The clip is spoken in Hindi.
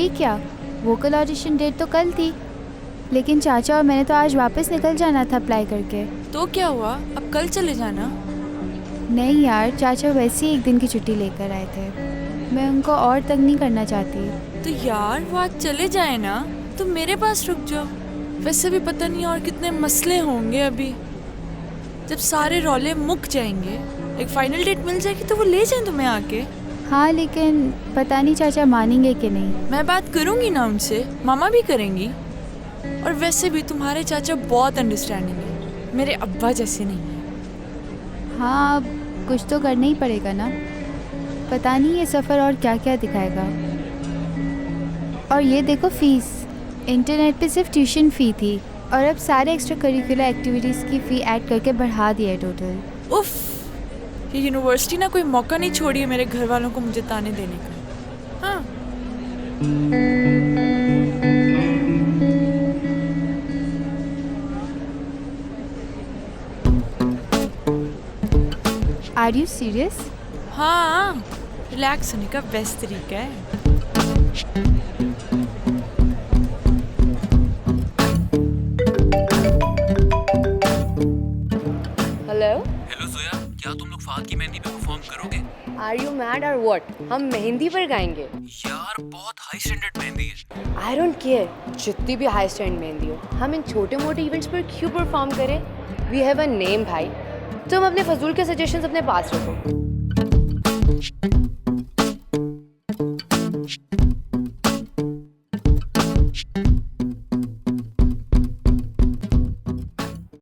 ये क्या, वोकल ऑडिशन डेट तो कल थी, लेकिन चाचा और मैंने तो आज वापस निकल जाना था अप्लाई करके। तो क्या हुआ, अब कल चले जाना। नहीं यार, चाचा वैसे ही एक दिन की छुट्टी लेकर आए थे, मैं उनको और तंग नहीं करना चाहती। तो यार वो आज चले जाए ना, तुम मेरे पास रुक जाओ। वैसे भी पता नहीं और कितने मसले होंगे अभी। जब सारे रौले मुक जाएंगे, एक फाइनल डेट मिल जाएगी तो वो ले जाएं तुम्हें आके। हाँ, लेकिन पता नहीं चाचा मानेंगे कि नहीं। मैं बात करूंगी ना उनसे, मामा भी करेंगी। और वैसे भी तुम्हारे चाचा बहुत अंडरस्टैंडिंग है, मेरे अब्बा जैसे नहीं है। हाँ, अब कुछ तो करना ही पड़ेगा ना। पता नहीं ये सफ़र और क्या क्या दिखाएगा। और ये देखो फीस, इंटरनेट पे सिर्फ ट्यूशन फ़ी थी और अब सारे एक्स्ट्रा करिकुलर एक्टिविटीज़ की फ़ी ऐड करके बढ़ा दिया है टोटल। उफ, ये यूनिवर्सिटी ना कोई मौका नहीं छोड़ी है मेरे घर वालों को मुझे ताने देने का। हाँ, आर यू सीरियस? हाँ, रिलैक्स होने का बेस्ट तरीका है। हेलो, हेलो जोया, क्या तुम लोग फाद की मेहंदी पे परफॉर्म करोगे? आर यू मैड और व्हाट? हम मेहंदी पर गाएंगे। यार बहुत हाई स्टैंडर्ड मेहंदी है। आई डोंट केयर, जितनी भी हाई स्टैंड मेहंदी हो, हम इन छोटे मोटे इवेंट्स पर क्यों परफॉर्म करें? वी हैव अ नेम भाई। तुम अपने फजूल के सजेशंस अपने पास रखो।